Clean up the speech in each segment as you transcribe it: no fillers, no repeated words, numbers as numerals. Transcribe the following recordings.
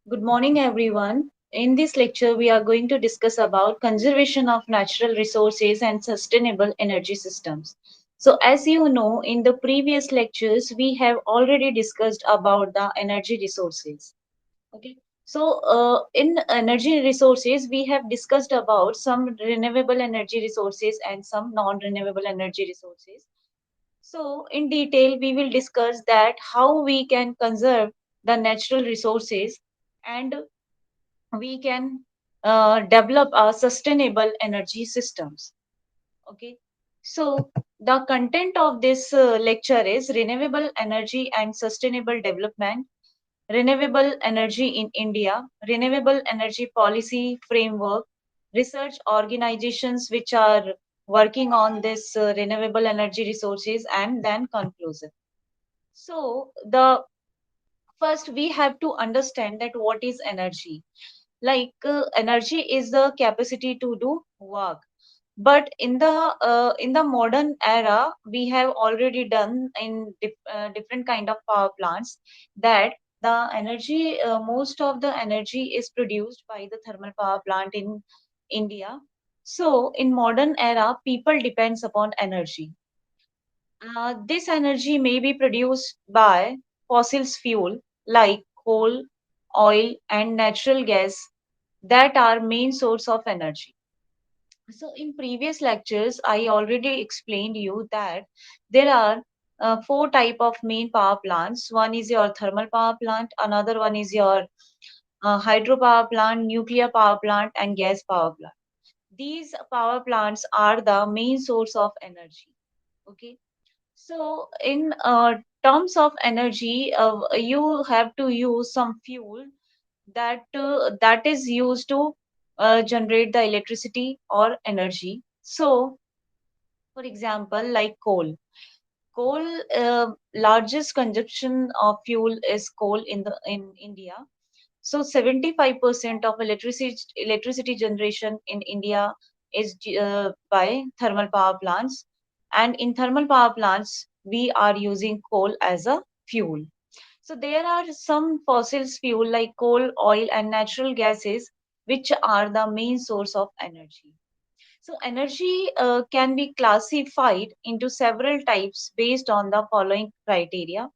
Good morning, everyone. In this lecture, we are going to discuss about conservation of natural resources and sustainable energy systems. So, as you know, in the previous lectures, we have already discussed about the energy resources. Okay. So, in energy resources, we have discussed about some renewable energy resources and some non-renewable energy resources. So, in detail, we will discuss that how we can conserve the natural resources and we can develop our sustainable energy systems. Okay. So, the content of this lecture is renewable energy and sustainable development, renewable energy in India, renewable energy policy framework, research organizations which are working on this renewable energy resources, and then conclusion. So, the first we have to understand that what is energy. Energy is the capacity to do work, but in the modern era we have already done in different kind of power plants that the energy most of the energy is produced by the thermal power plant in India. So in modern era people depends upon energy. This energy may be produced by fossil fuel like coal, oil, and natural gas that are main source of energy. So in previous lectures, I already explained you that there are four type of main power plants. One is your thermal power plant, another one is your hydropower plant, nuclear power plant, and gas power plant. These power plants are the main source of energy. Okay. So, in terms of energy, you have to use some fuel that is used to generate the electricity or energy. So, for example, like coal. Coal, largest consumption of fuel is coal in India. So 75% of electricity generation in India is by thermal power plants, and in thermal power plants we are using coal as a fuel. So there are some fossil fuel like coal, oil, and natural gases which are the main source of energy. So energy can be classified into several types based on the following criteria.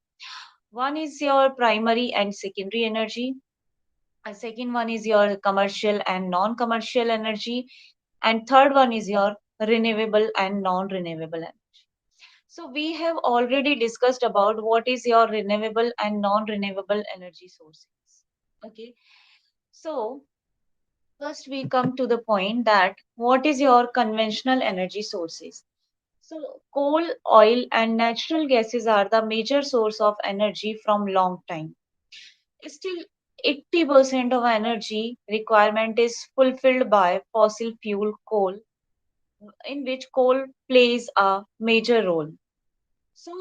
One is your primary and secondary energy. A second one is your commercial and non-commercial energy, and third one is your renewable and non-renewable energy. So we have already discussed about what is your renewable and non-renewable energy sources. Okay, so first we come to the point that what is your conventional energy sources. So coal, oil, and natural gases are the major source of energy from long time. Still, 80% of energy requirement is fulfilled by fossil fuel coal, in which coal plays a major role. So,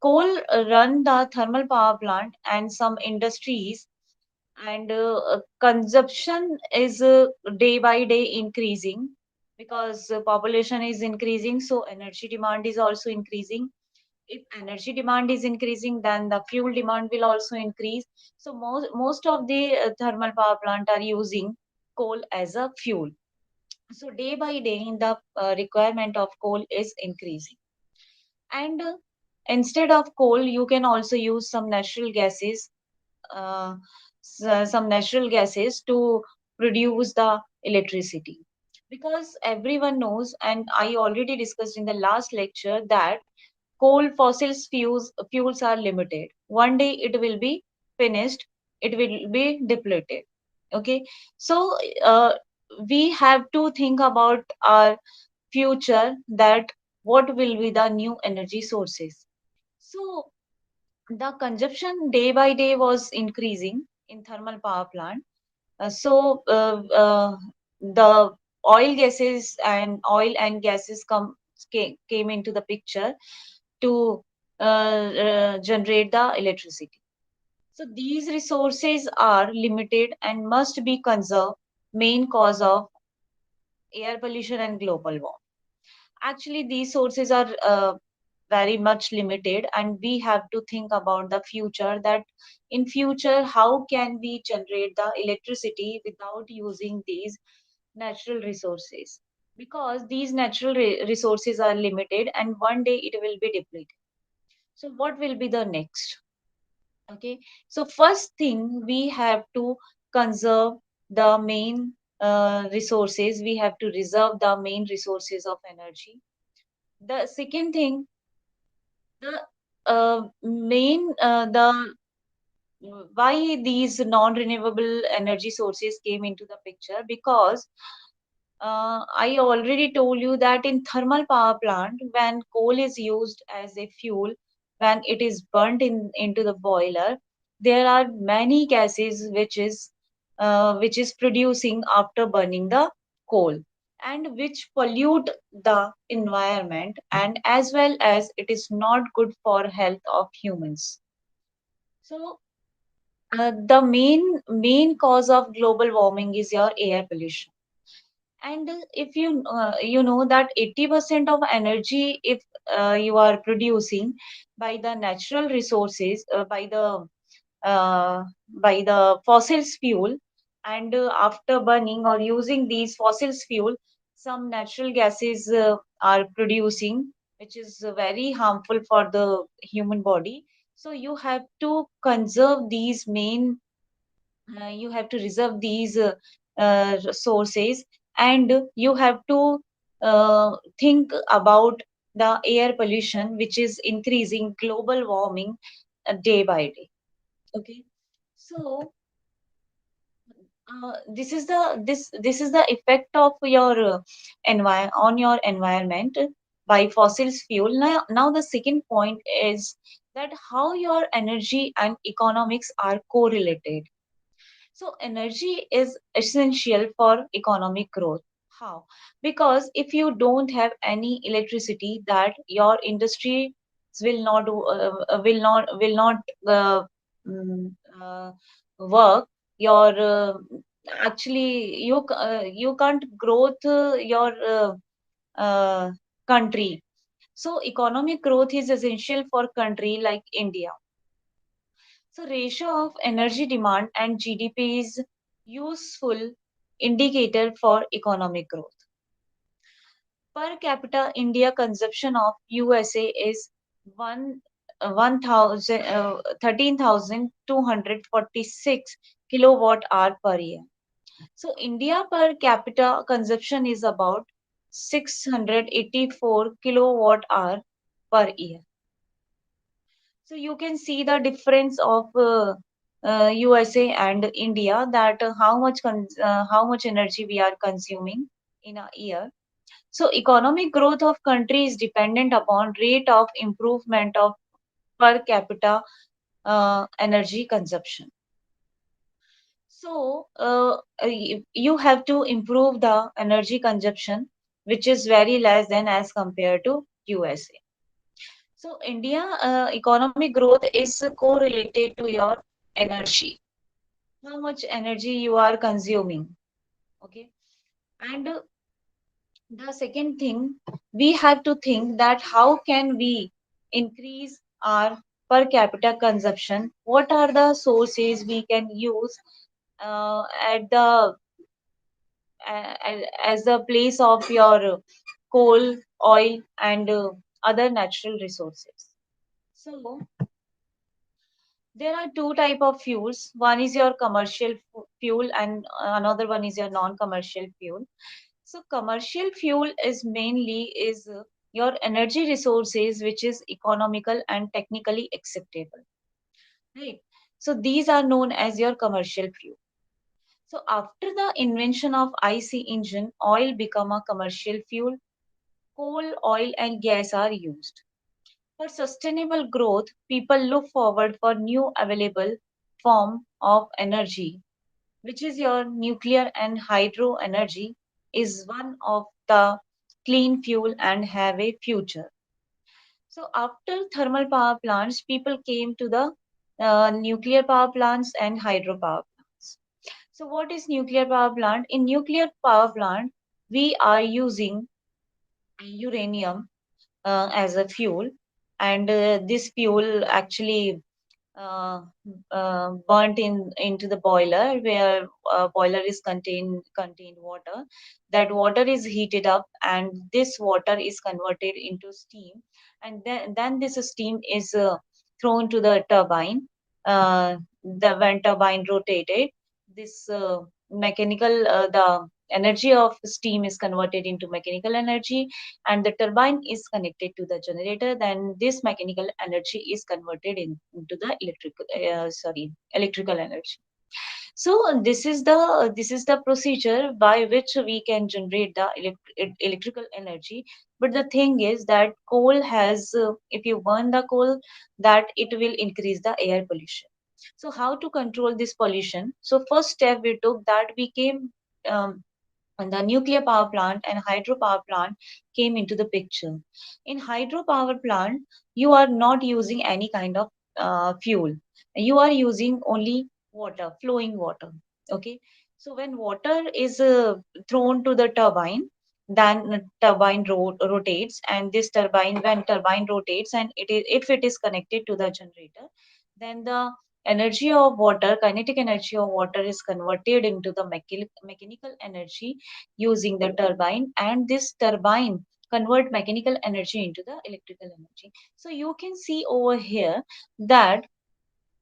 coal run the thermal power plant and some industries, and consumption is day by day increasing because population is increasing, so energy demand is also increasing. If energy demand is increasing, then the fuel demand will also increase. So most of the thermal power plant are using coal as a fuel. So day by day, the requirement of coal is increasing. And instead of coal, you can also use some natural gases, uh, some natural gases to produce the electricity. Because everyone knows, and I already discussed in the last lecture that coal fuels are limited. One day it will be finished, it will be depleted. Okay, so we have to think about our future, that what will be the new energy sources. So the consumption day by day was increasing in thermal power plant. The oil and gases came into the picture to generate the electricity. So these resources are limited and must be conserved, main cause of air pollution and global warming. Actually, these sources are very much limited, and we have to think about the future, that in future how can we generate the electricity without using these natural resources, because these natural resources are limited and one day it will be depleted. So what will be the next? Okay, so first thing, we have to conserve the main resources, we have to reserve the main resources of energy. The second thing, the main the why these non-renewable energy sources came into the picture, because I already told you that in thermal power plant, when coal is used as a fuel, when it is burnt into the boiler, there are many gases which is producing after burning the coal, and which pollute the environment, and as well as it is not good for health of humans. So the main cause of global warming is your air pollution. And if you know that 80% of energy, if you are producing by the natural resources, uh, by the fossil fuel, and after burning or using these fossil fuel, some natural gases are producing, which is very harmful for the human body. So you have to conserve these main, you have to reserve these sources, and you have to think about the air pollution, which is increasing global warming day by day. Okay, so this is the effect of your on your environment by fossil fuel. Now the second point is that how your energy and economics are correlated. So energy is essential for economic growth. How? Because if you don't have any electricity, that your industry will not uh, mm, uh, work. Your actually you can't growth your country. So economic growth is essential for country like India. So ratio of energy demand and GDP is useful indicator for economic growth. Per capita India consumption of USA is one 1000 13,246 kilowatt hour per year. So India per capita consumption is about 684 kilowatt hour per year. So you can see the difference of USA and India, that how much energy we are consuming in a year. So economic growth of country is dependent upon rate of improvement of per capita energy consumption. So you have to improve the energy consumption, which is very less than as compared to USA. So India economic growth is correlated to your energy, how much energy you are consuming. Okay, and the second thing, we have to think that how can we increase our per capita consumption? What are the sources we can use at the as the place of your coal, oil, and other natural resources? So there are two type of fuels. One is your commercial fuel, and another one is your non-commercial fuel. So commercial fuel is mainly is your energy resources which is economical and technically acceptable, right? So these are known as your commercial fuel. So after the invention of IC engine, oil become a commercial fuel. Coal, oil, and gas are used. For sustainable growth, people look forward for new available form of energy, which is your nuclear and hydro energy is one of the clean fuel and have a future. So after thermal power plants, people came to the nuclear power plants and hydro power plants. So what is nuclear power plant? In nuclear power plant, we are using uranium as a fuel, and this fuel actually uh, burnt into the boiler, where boiler is contained water. That water is heated up, and this water is converted into steam, and then this steam is thrown to the turbine. The when turbine rotated, this the energy of steam is converted into mechanical energy, and the turbine is connected to the generator. Then this mechanical energy is converted into the electrical energy. So this is the procedure by which we can generate the electrical energy. But the thing is that coal has, if you burn the coal, that it will increase the air pollution. So how to control this pollution? So first step we took, that we came, and the nuclear power plant and hydropower plant came into the picture. In hydropower plant, you are not using any kind of fuel. You are using only water, flowing water. Okay. So when water is thrown to the turbine, then the turbine rotates, and this turbine, when turbine rotates, and if it is connected to the generator, then the energy of water, kinetic energy of water, is converted into the mechanical energy using the turbine, and this turbine convert mechanical energy into the electrical energy. So you can see over here that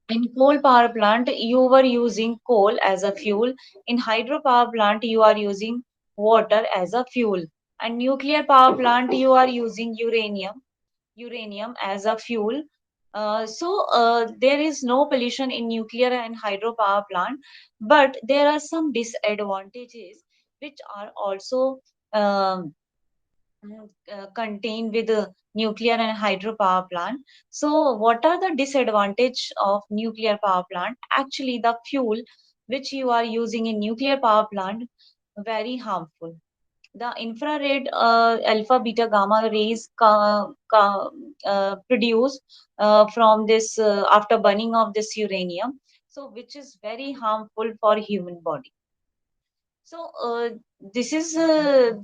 in coal power plant you were using coal as a fuel, in hydropower plant you are using water as a fuel, and nuclear power plant you are using uranium as a fuel. So there is no pollution in nuclear and hydropower plant, but there are some disadvantages which are also um, contained with the nuclear and hydropower plant. So what are the disadvantage of nuclear power plant? Actually, the fuel which you are using in nuclear power plant very harmful. The infrared alpha beta gamma rays produced from this after burning of this uranium, so which is very harmful for human body. So this is the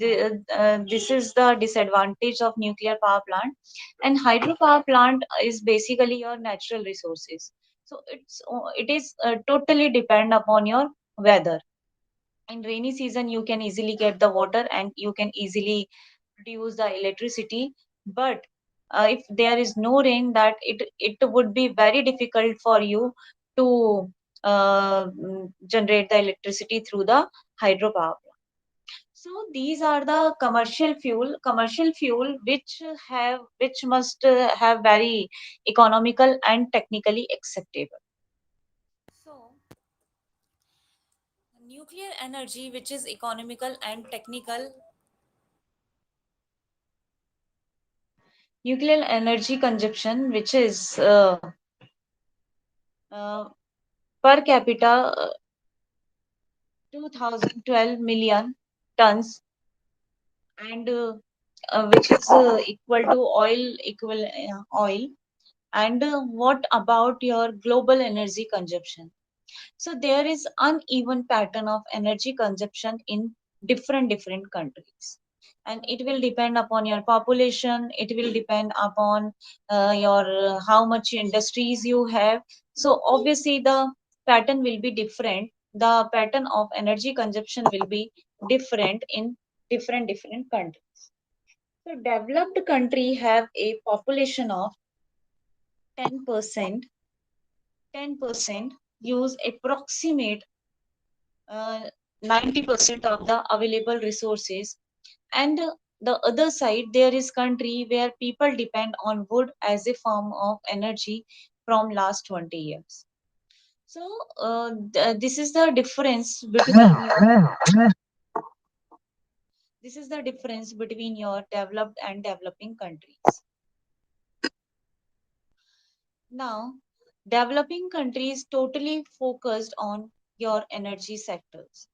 disadvantage of nuclear power plant. And hydropower plant is basically your natural resources, so it is totally depend upon your weather. In rainy season you can easily get the water and you can easily produce the electricity. But if there is no rain, that it would be very difficult for you to generate the electricity through the hydropower plant. So these are the commercial fuel which must have very economical and technically acceptable. So nuclear energy, which is economical and technical. Nuclear energy consumption, which is uh, per capita 2012 million tons, and which is equal to oil. And what about your global energy consumption? So there is uneven pattern of energy consumption in different countries, and it will depend upon your population. It will depend upon your how much industries you have. So obviously the pattern will be different. The pattern of energy consumption will be different in different countries. So developed country have a population of 10%. 10% use approximate uh, 90% of the available resources. And the other side, there is country where people depend on wood as a form of energy from last 20 years. So this is the difference between your developed and developing countries. Now, developing countries totally focused on your energy sectors.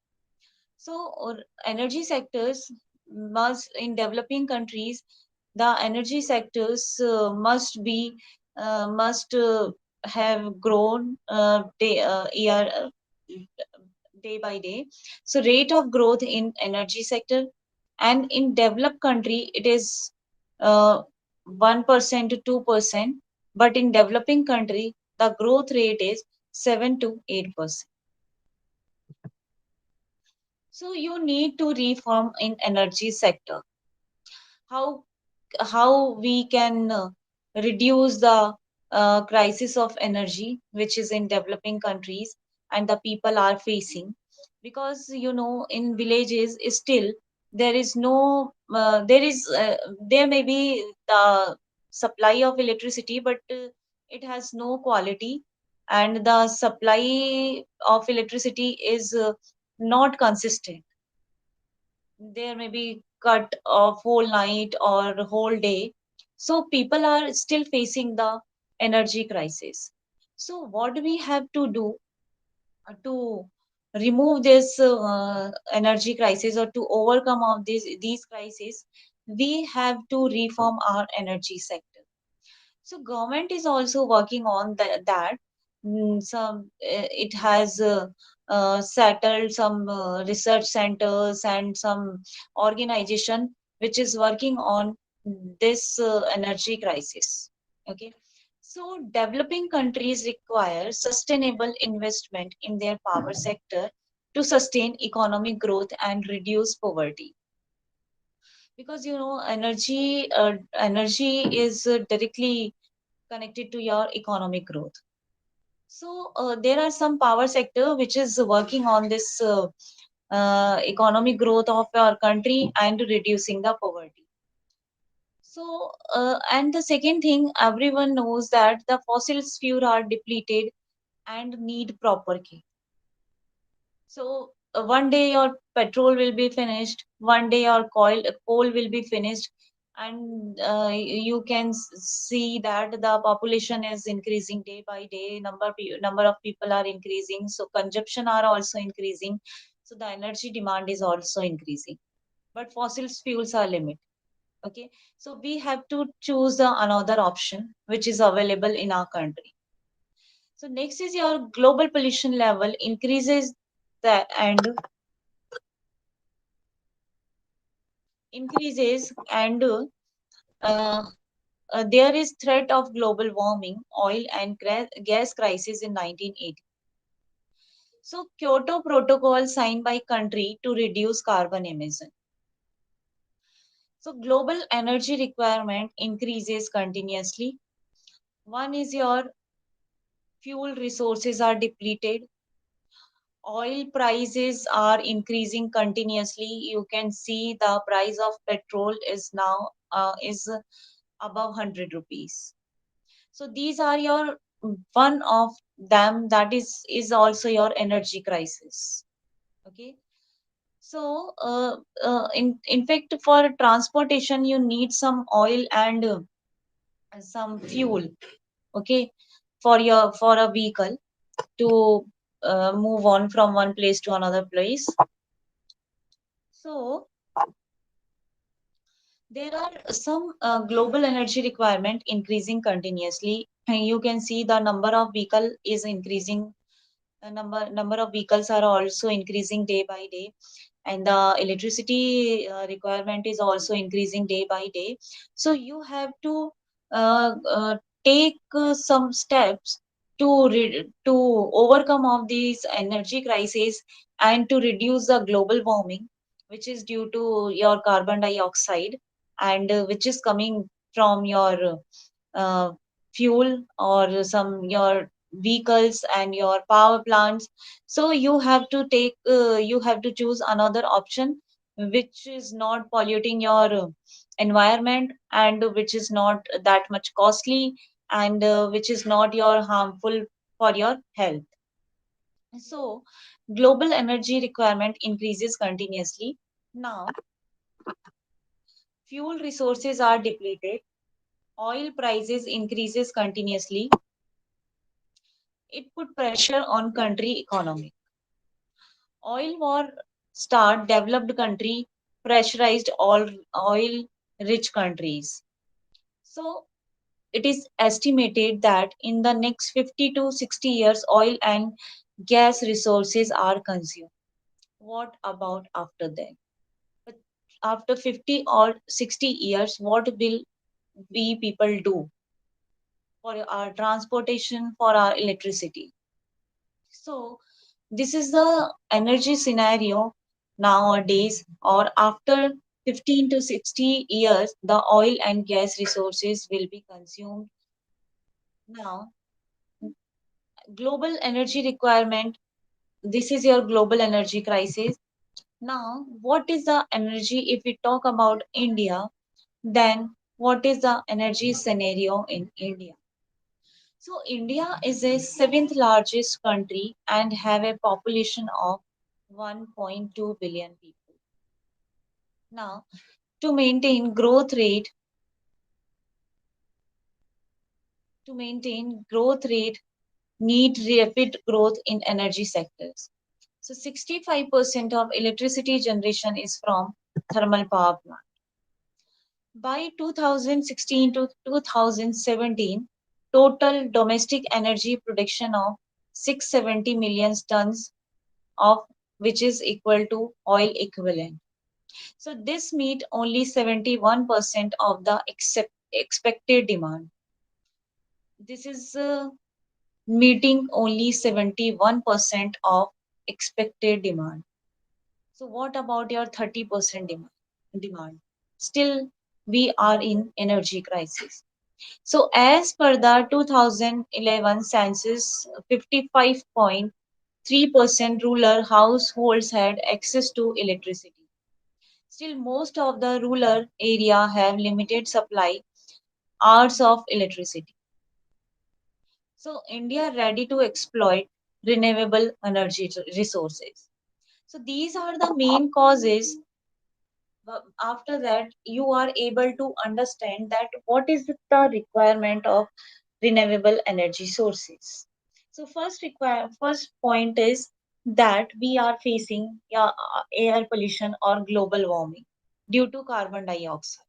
So, energy sectors must, in developing countries, the energy sectors must have grown day by day. So, rate of growth in energy sector, and in developed country, it is uh, 1% to 2%, but in developing country, the growth rate is 7 to 8%. So you need to reform in energy sector. How we can reduce the crisis of energy which is in developing countries and the people are facing, because in villages still there is no there may be the supply of electricity, but it has no quality, and the supply of electricity is not consistent. There may be cut of whole night or whole day, so people are still facing the energy crisis. So what do we have to do to remove this energy crisis, or to overcome of these crises? We have to reform our energy sector. So government is also working on that. It has settled some research centers and some organization which is working on this energy crisis. Okay. So developing countries require sustainable investment in their power sector to sustain economic growth and reduce poverty, because energy is directly connected to your economic growth. So there are some power sector which is working on this economic growth of our country and reducing the poverty. So and the second thing, everyone knows that the fossil fuel are depleted and need proper care. So one day your petrol will be finished, one day your coal will be finished, and you can see that the population is increasing day by day. Number of people are increasing, so consumption are also increasing. So the energy demand is also increasing, but fossil fuels are limited. Okay, so we have to choose the another option which is available in our country. So next is your global pollution level increases that and uh, there is threat of global warming, oil and gas crisis in 1980. So Kyoto Protocol signed by country to reduce carbon emission. So global energy requirement increases continuously. One is your fuel resources are depleted. Oil prices are increasing continuously. You can see the price of petrol is now is above 100 rupees. So these are your one of them, that is also your energy crisis. Okay. So in fact, for transportation you need some oil and some fuel. Okay, for a vehicle to move on from one place to another place. So there are some global energy requirement increasing continuously. You can see the number of vehicle is increasing. Number of vehicles are also increasing day by day, and the electricity requirement is also increasing day by day. So you have to take some steps to overcome of these energy crises and to reduce the global warming, which is due to your carbon dioxide, and which is coming from your uh, fuel or some your vehicles and your power plants. So you have to choose another option which is not polluting your environment, and which is not that much costly, and which is not your harmful for your health. So global energy requirement increases continuously. Now fuel resources are depleted, oil prices increases continuously. It put pressure on country economy. Oil war start developed country pressurized all oil rich countries. So it is estimated that in the next 50 to 60 years oil and gas resources are consumed. What about after that? But after 50 or 60 years, what will we people do for our transportation, for our electricity. So, this is the energy scenario nowadays, or after 15 to 60 years, the oil and gas resources will be consumed. Now, global energy requirement, this is your global energy crisis. Now, what is the energy if we talk about India? Then, what is the energy scenario in India? So India is the seventh largest country and have a population of 1.2 billion people. Now, to maintain growth rate, to maintain growth rate, need rapid growth in energy sectors. So 65% of electricity generation is from thermal power plant. By 2016 to 2017, total domestic energy production of 670 million tons of which is equal to oil equivalent. So this meet only 71% of the expected demand. This is meeting only 71% of expected demand. So what about your 30% demand? Still, we are in energy crisis. So as per the 2011 census, 55.3% rural households had access to electricity. Still, most of the rural area have limited supply hours of electricity. So India ready to exploit renewable energy resources. So these are the main causes. After that, you are able to understand that what is the requirement of renewable energy sources. So first point is that we are facing, yeah, air pollution or global warming due to carbon dioxide,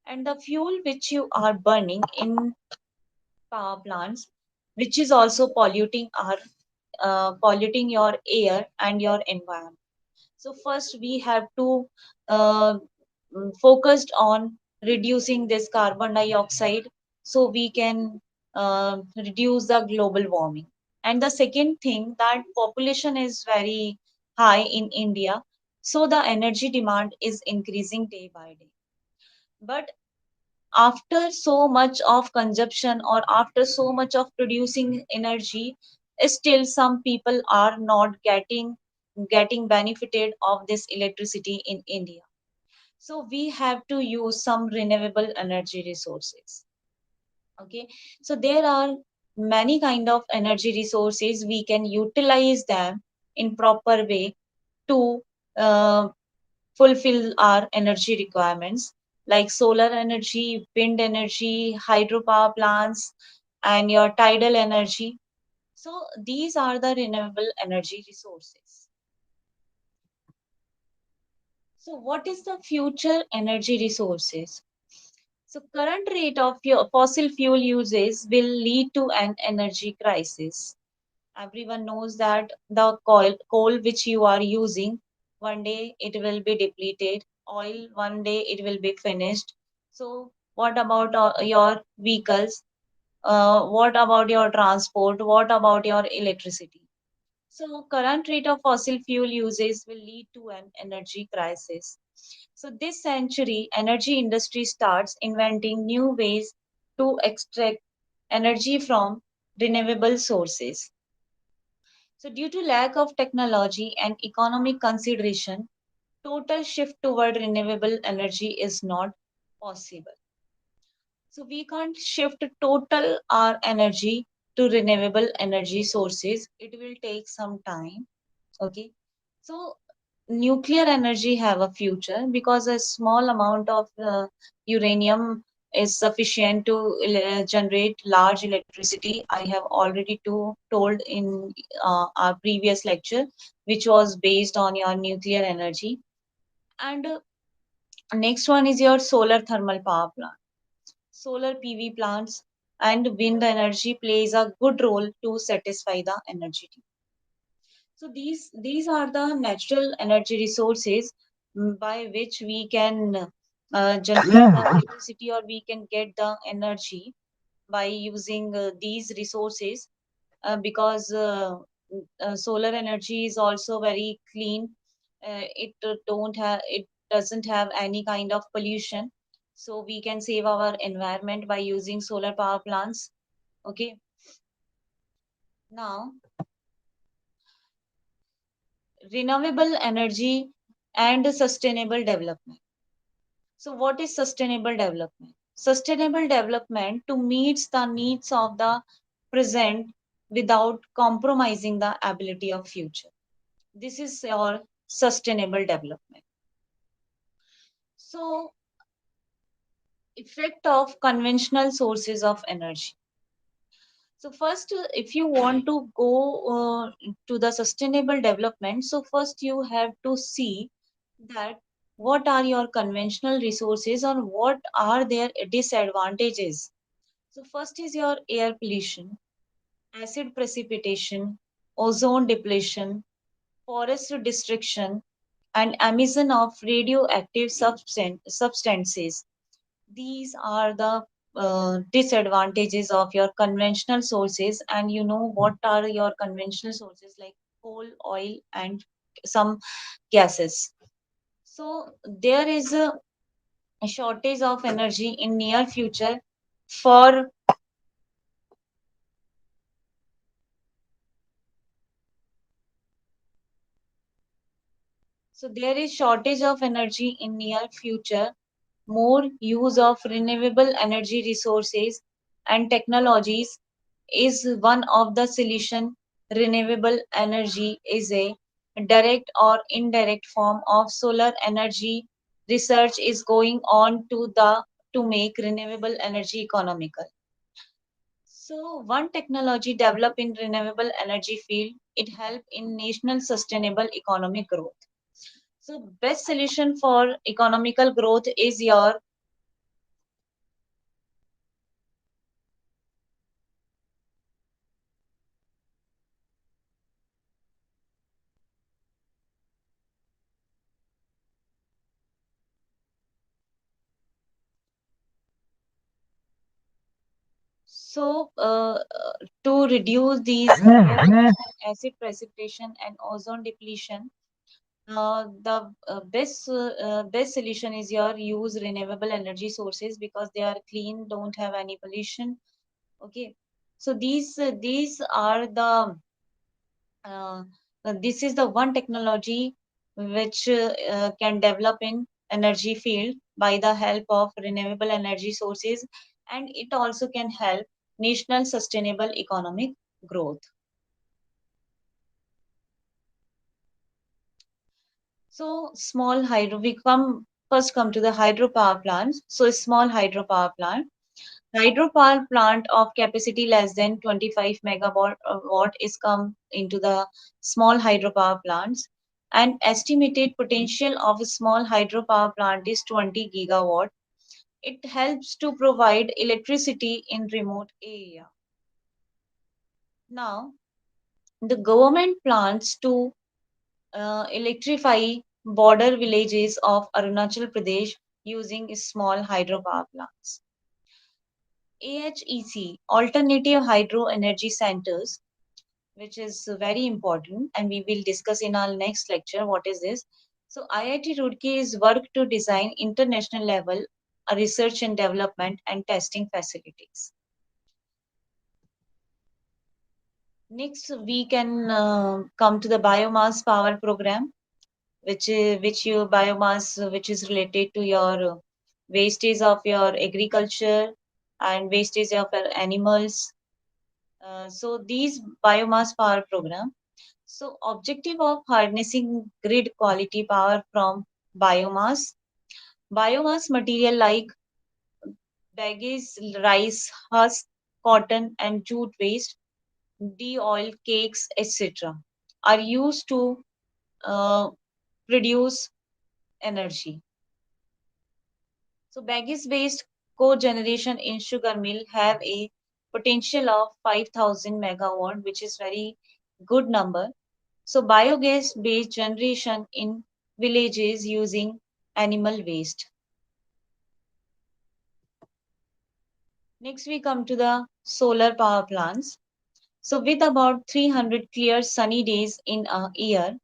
and the fuel which you are burning in power plants, which is also polluting your air and your environment. So first we have to uh, focused on reducing this carbon dioxide so we can reduce the global warming. And the second thing, that population is very high in India, so the energy demand is increasing day by day. But after so much of consumption or after so much of producing energy, still some people are not getting benefited of this electricity in India. So we have to use some renewable energy resources. Okay, so there are many kind of energy resources, we can utilize them in proper way to uh, fulfill our energy requirements, like solar energy, wind energy, hydropower plants, and your tidal energy. So these are the renewable energy resources. So what is the future energy resources? So current rate of your fossil fuel uses will lead to an energy crisis. Everyone knows that the coal which you are using, one day it will be depleted. Oil, one day it will be finished. So what about your vehicles? What about your transport? What about your electricity? So current rate of fossil fuel uses will lead to an energy crisis. So this century, energy industry starts inventing new ways to extract energy from renewable sources. So due to lack of technology and economic consideration, total shift toward renewable energy is not possible. So we can't shift total our energy to renewable energy sources. It will take some time. Okay. So nuclear energy have a future because a small amount of uranium is sufficient to generate large electricity. I have already told in our previous lecture, which was based on your nuclear energy. And next one is your solar thermal power plant. Solar PV plants and wind energy plays a good role to satisfy the energy. So these are the natural energy resources by which we can generate the electricity, or we can get the energy by using these resources, because solar energy is also very clean. It doesn't have any kind of pollution, so we can save our environment by using solar power plants. Okay, now renewable energy and sustainable development. So what is sustainable development? Sustainable development to meet the needs of the present without compromising the ability of future. This is your sustainable development. So, effect of conventional sources of energy. So first, if you want to go to the sustainable development, so first you have to see that what are your conventional resources or what are their disadvantages. So first is your air pollution, acid precipitation, ozone depletion, forest destruction, and emission of radioactive substances. These are the disadvantages of your conventional sources. And you know what are your conventional sources, like coal, oil, and some gases. So there is a shortage of energy in near future for so there is shortage of energy in near future. More use of renewable energy resources and technologies is one of the solution. Renewable energy is a direct or indirect form of solar energy. Research is going on to make renewable energy economical. So one technology developed in renewable energy field, it help in national sustainable economic growth. So best solution for economical growth is your to reduce these acid precipitation and ozone depletion, the best solution is your use renewable energy sources because they are clean, don't have any pollution. Okay, so these are the uh, this is the one technology which can develop in energy field by the help of renewable energy sources, and it also can help national sustainable economic growth. So small hydro, we come to the hydropower plants. So a small hydropower plant. Hydropower plant of capacity less than 25 megawatt watt is come into the small hydropower plants. And estimated potential of a small hydropower plant is 20 gigawatt. It helps to provide electricity in remote area. Now, the government plans to electrify border villages of Arunachal Pradesh using small hydropower plants. AHEC, Alternative Hydro Energy Centers, which is very important, and we will discuss in our next lecture what is this. So IIT Roorkee is work to design international level research and development and testing facilities. Next, we can come to the biomass power program, which your biomass which is related to your wastage of your agriculture and wastage of your animals. So these biomass power program. So objective of harnessing grid quality power from biomass. Biomass material like baggage, rice, husk, cotton and jute waste, de-oil, cakes, etc. are used to uh, produce energy. So baggage-based cogeneration in sugar mill have a potential of 5,000 megawatt, which is very good number. So biogas-based generation in villages using animal waste. Next, we come to the solar power plants. So, with about 300 clear sunny days in a year,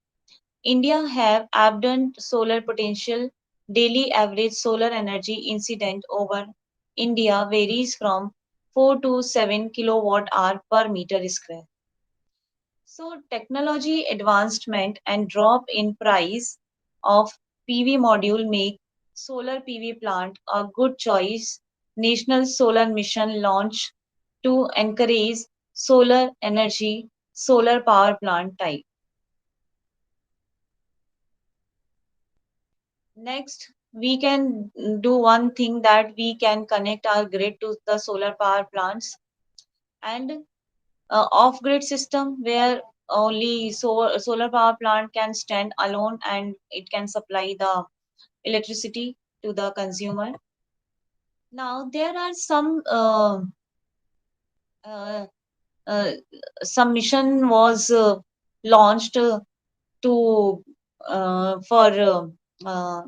India have abundant solar potential. Daily average solar energy incident over India varies from 4 to 7 kilowatt hour per meter square. So technology advancement and drop in price of PV module make solar PV plant a good choice. National Solar Mission launch to encourage solar energy solar power plant type. Next, we can do one thing that we can connect our grid to the solar power plants and off grid system where only solar power plant can stand alone and it can supply the electricity to the consumer. Now, there are uh, uh, some mission was launched to for uh,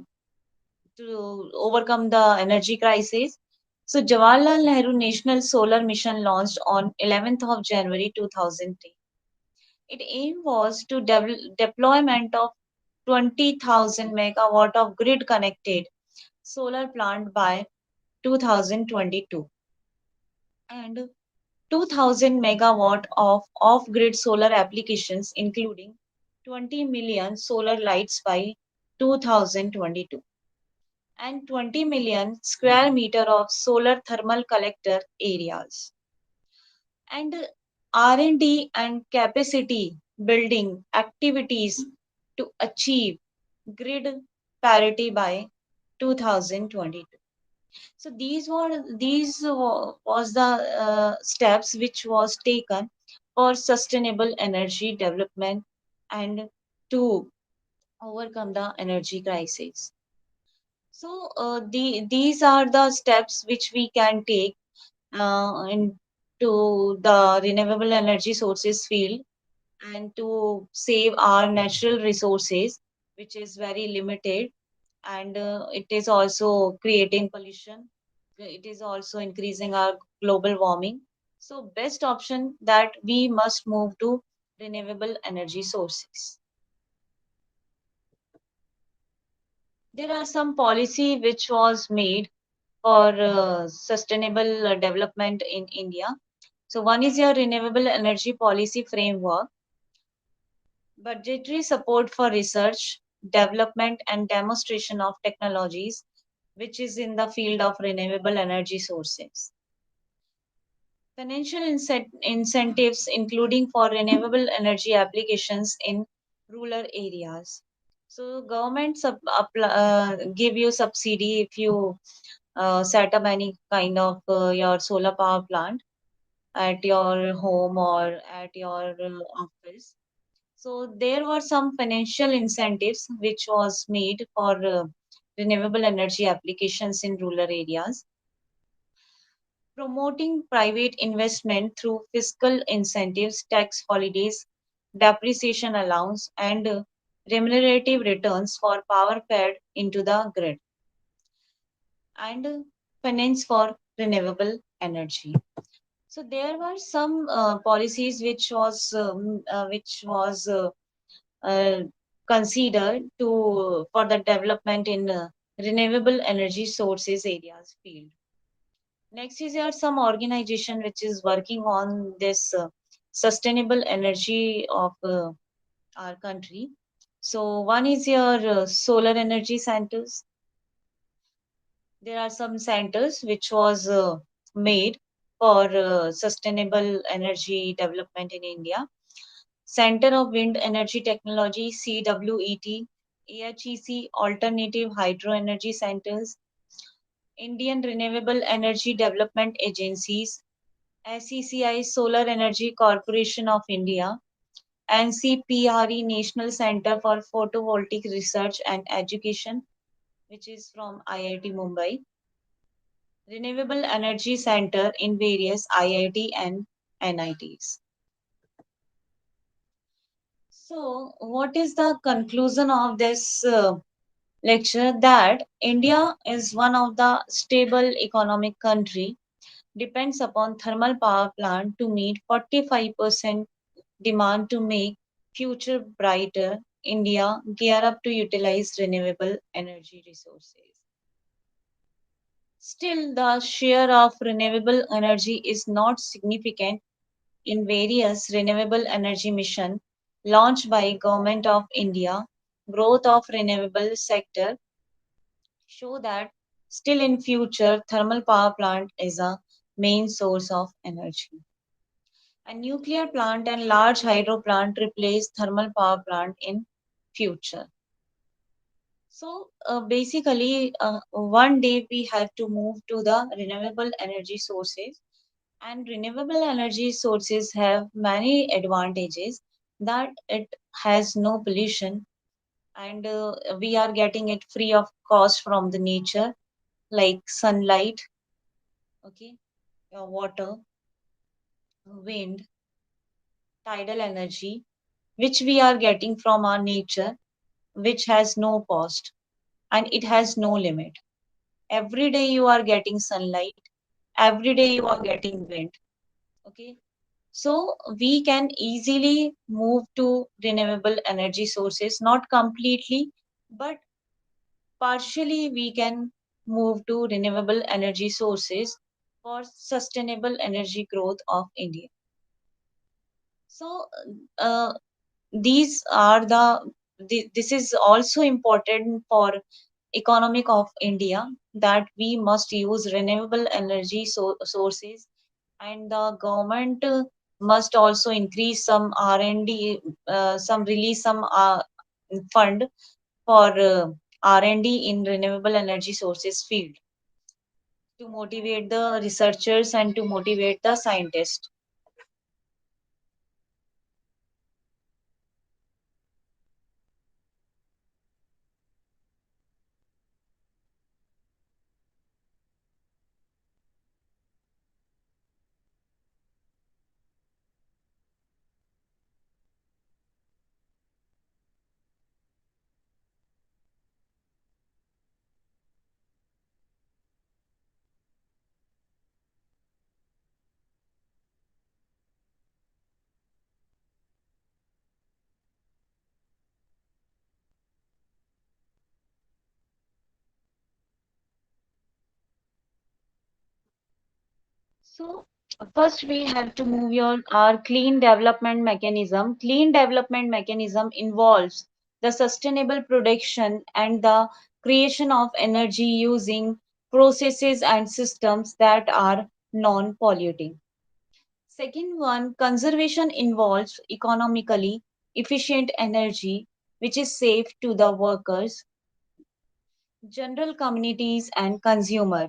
to overcome the energy crisis. So, Jawaharlal Nehru National Solar Mission launched on 11th of January 2003. Its aim was to deployment of 20,000 megawatt of grid connected solar plant by 2022 and 2,000 megawatt of off-grid solar applications including 20 million solar lights by 2022 and 20 million square meter of solar thermal collector areas and R&D and capacity building activities to achieve grid parity by 2022. So these was the steps which was taken for sustainable energy development and to overcome the energy crisis. So these are the steps which we can take into the renewable energy sources field and to save our natural resources, which is very limited, and it is also creating pollution. It is also increasing our global warming. So, best option that we must move to renewable energy sources. There are some policy which was made for sustainable development in India. So, one is your renewable energy policy framework, budgetary support for research, development, and demonstration of technologies, which is in the field of renewable energy sources. Financial incentives, including for renewable energy applications in rural areas. So, government give you subsidy if you set up any kind of your solar power plant at your home or at your office. So there were some financial incentives which was made for renewable energy applications in rural areas, promoting private investment through fiscal incentives, tax holidays, depreciation allowance, and remunerative returns for power fed into the grid, and finance for renewable energy. So there were some policies which was uh, considered to for the development in renewable energy sources areas field. Next is there some organization which is working on this sustainable energy of our country. So one is your solar energy centers. There are some centers which was made for sustainable energy development in India. Center of Wind Energy Technology, CWET, AHEC Alternative Hydro Energy Centers, Indian Renewable Energy Development Agencies, SECI Solar Energy Corporation of India, NCPRE National Center for Photovoltaic Research and Education, which is from IIT Mumbai, Renewable Energy Center in various IIT and NITs. So, what is the conclusion of this lecture? That India is one of the stable economic country depends upon thermal power plant to meet 45% demand to make future brighter. India gear up to utilize renewable energy resources. Still, the share of renewable energy is not significant in various renewable energy mission launched by Government of India. Growth of renewable sector show that still in future thermal power plant is a main source of energy. A nuclear plant and large hydro plant replace thermal power plant in future. So basically, one day we have to move to the renewable energy sources, and renewable energy sources have many advantages that it has no pollution, and we are getting it free of cost from the nature, like sunlight, okay, water, wind, tidal energy, which we are getting from our nature, which has no cost and it has no limit. Every day you are getting sunlight, every day you are getting wind. Okay, so we can easily move to renewable energy sources, not completely, but partially we can move to renewable energy sources for sustainable energy growth of India. So uh, these are this is also important for economic of India, that we must use renewable energy sources, and the government must also increase some R&D, some release some fund for R&D in renewable energy sources field to motivate the researchers and to motivate the scientists. So first we have to move on our clean development mechanism. Clean development mechanism involves the sustainable production and the creation of energy using processes and systems that are non-polluting. Second one, conservation involves economically efficient energy which is safe to the workers, general communities and consumer.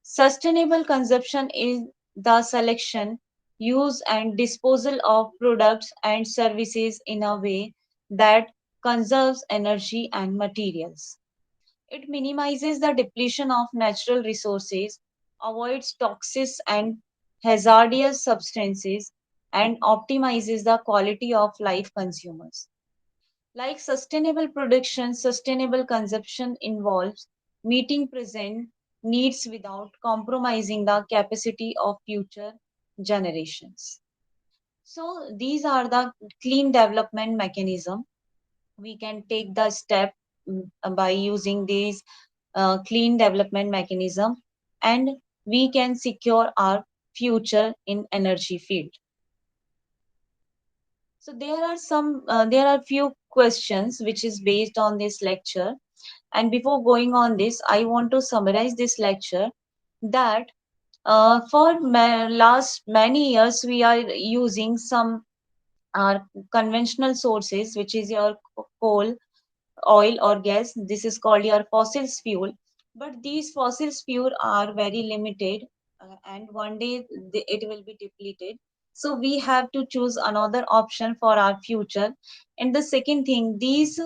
Sustainable consumption is the selection, use, and disposal of products and services in a way that conserves energy and materials. It minimizes the depletion of natural resources, avoids toxic and hazardous substances, and optimizes the quality of life consumers. Like sustainable production, sustainable consumption involves meeting present needs without compromising the capacity of future generations. So these are the clean development mechanism. We can take the step by using these clean development mechanism, and we can secure our future in energy field. So there are few questions which is based on this lecture. And before going on this, I want to summarize this lecture that for last many years we are using some conventional sources, which is your coal, oil or gas. This is called your fossil fuel. But these fossil fuel are very limited, and one day it will be depleted. So we have to choose another option for our future. And the second thing, these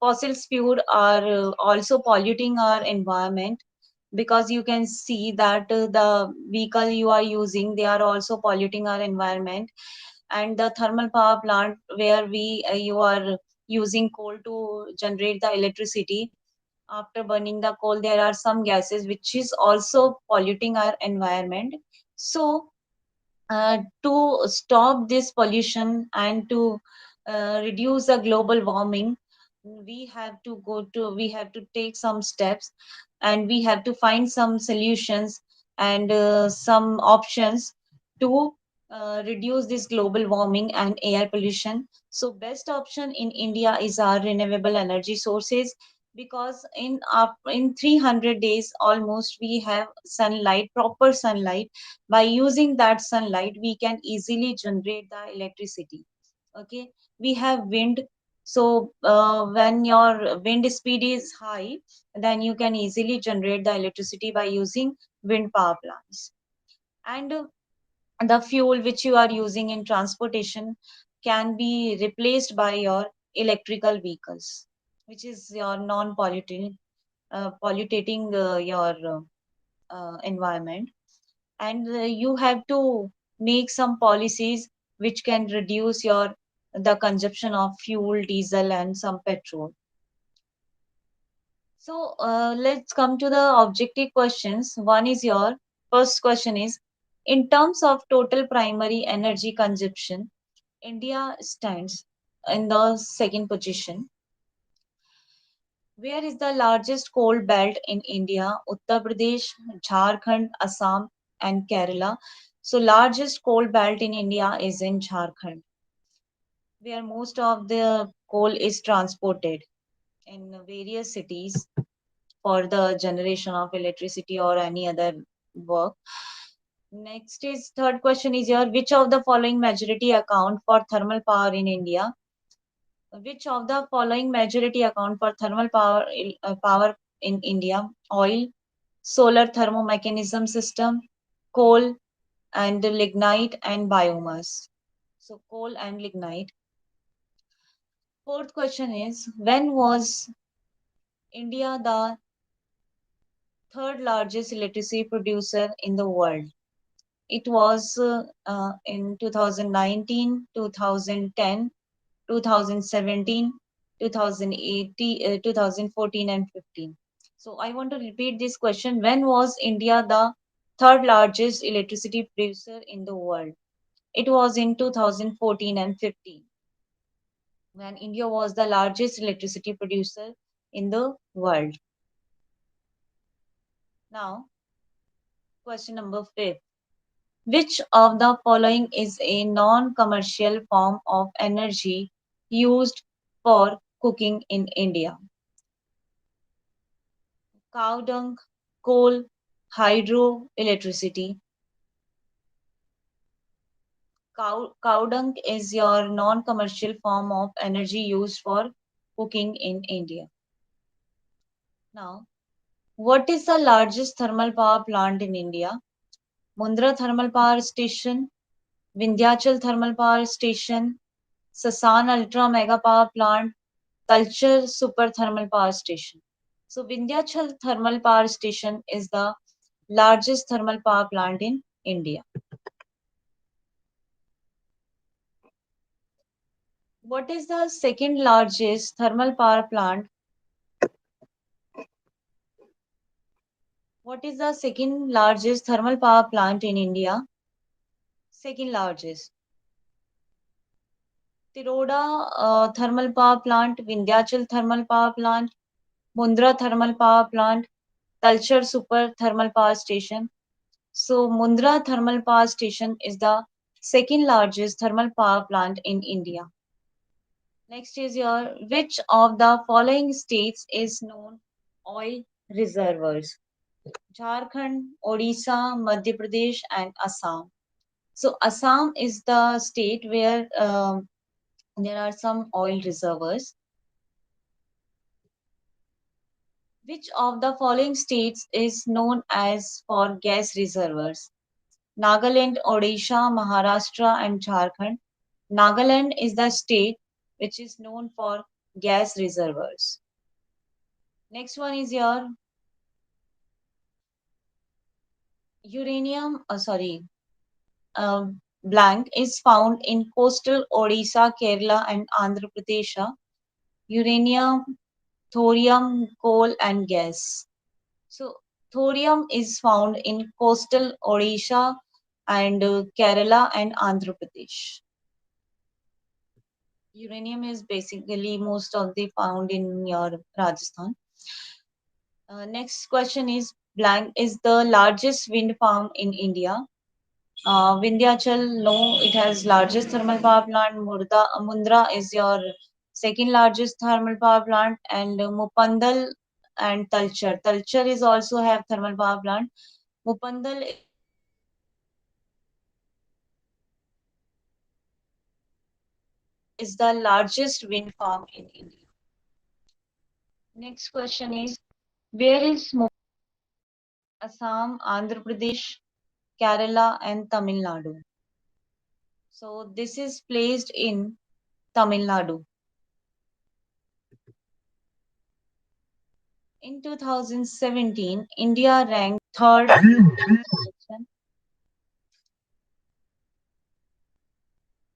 fossil fuel are also polluting our environment, because you can see that the vehicle you are using, they are also polluting our environment. And the thermal power plant where we you are using coal to generate the electricity, after burning the coal, there are some gases which is also polluting our environment. So to stop this pollution and to reduce the global warming, we have to take some steps, and we have to find some solutions and some options to reduce this global warming and air pollution. So best option in India is our renewable energy sources, because in 300 days almost we have sunlight, proper sunlight. By using that sunlight we can easily generate the electricity. Okay, we have wind. So when your wind speed is high, then you can easily generate the electricity by using wind power plants. And the fuel which you are using in transportation can be replaced by your electrical vehicles, which is your non-polluting polluting your environment. And you have to make some policies which can reduce your the consumption of fuel, diesel, and some petrol. So let's come to the objective questions. One is your first question is, in terms of total primary energy consumption, India stands in the second position. Where is the largest coal belt in India? Uttar Pradesh, Jharkhand, Assam, and Kerala. So, largest coal belt in India is in Jharkhand, where most of the coal is transported in various cities for the generation of electricity or any other work. Next is third question is here, which of the following majority account for thermal power in India? Which of the following majority account for thermal power in India? Oil, solar thermomechanism system, coal, and lignite and biomass. So coal and lignite. Fourth question is, when was India the third largest electricity producer in the world? It was in 2019, 2010, 2017, 2018, 2014, and 15. So I want to repeat this question. When was India the third largest electricity producer in the world? It was in 2014 and 15, when India was the largest electricity producer in the world. Now, question number 5. Which of the following is a non-commercial form of energy used for cooking in India? Cow dung, coal, hydro, electricity. Cow dung is your non-commercial form of energy used for cooking in India. Now, what is the largest thermal power plant in India? Mundra Thermal Power Station, Vindhyachal Thermal Power Station, Sasan Ultra Mega Power Plant, Talcher Super Thermal Power Station. So Vindhyachal Thermal Power Station is the largest thermal power plant in India. What is the second largest thermal power plant? What is the second largest thermal power plant in India? Second largest. Tiroda Thermal Power Plant, Vindhyachal Thermal Power Plant, Mundra Thermal Power Plant, Talcher Super Thermal Power Station. So Mundra Thermal Power Station is the second largest thermal power plant in India. Next is your, which of the following states is known oil reservoirs? Jharkhand, Odisha, Madhya Pradesh, and Assam. So Assam is the state where there are some oil reservoirs. Which of the following states is known as for gas reservoirs? Nagaland, Odisha, Maharashtra, and Jharkhand. Nagaland is the state which is known for gas reservoirs. Next one is your uranium, blank is found in coastal Odisha, Kerala, and Andhra Pradesh. Uranium thorium, coal, and gas. So, thorium is found in coastal Odisha and Kerala and Andhra Pradesh. Uranium is basically most of the found in your Rajasthan. Next question is blank is the largest wind farm in India. Vindhyachal, no, it has largest thermal power plant. Mundra is your second largest thermal power plant, and Mupandal and Talcher. Talcher is also have thermal power plant. Mupandal is the largest wind farm in India. Next question is where is Assam, Andhra Pradesh, Kerala, and Tamil Nadu? So this is placed in Tamil Nadu. In 2017, India ranked third selection.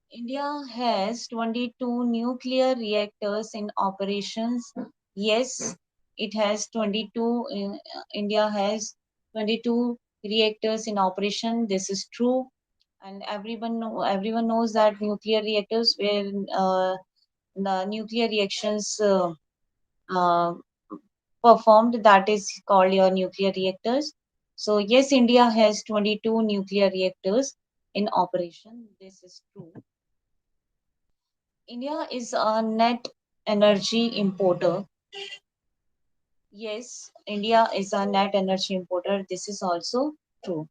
India has 22 nuclear reactors in operations. Yes, it has 22. India has 22 reactors in operation. This is true, and everyone knows that nuclear reactors where the nuclear reactions uh, performed, that is called your nuclear reactors. So yes, India has 22 nuclear reactors in operation. This is true. India is a net energy importer. Yes, India is a net energy importer. This is also true.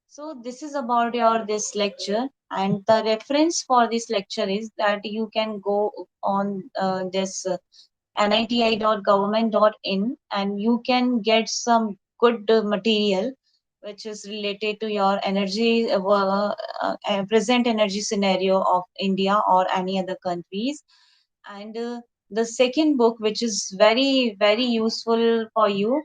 So this is about your this lecture, and the reference for this lecture is that you can go on this niti.government.in and you can get some good material which is related to your energy present energy scenario of India or any other countries. And the second book which is very useful for you,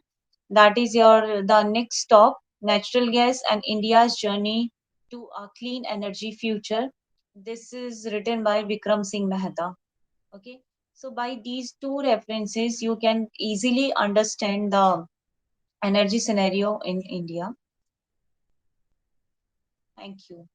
that is your the next stop, natural gas and India's journey to a clean energy future. This is written by Vikram Singh Mehta. Okay, so by these two references you can easily understand the energy scenario in India. Thank you.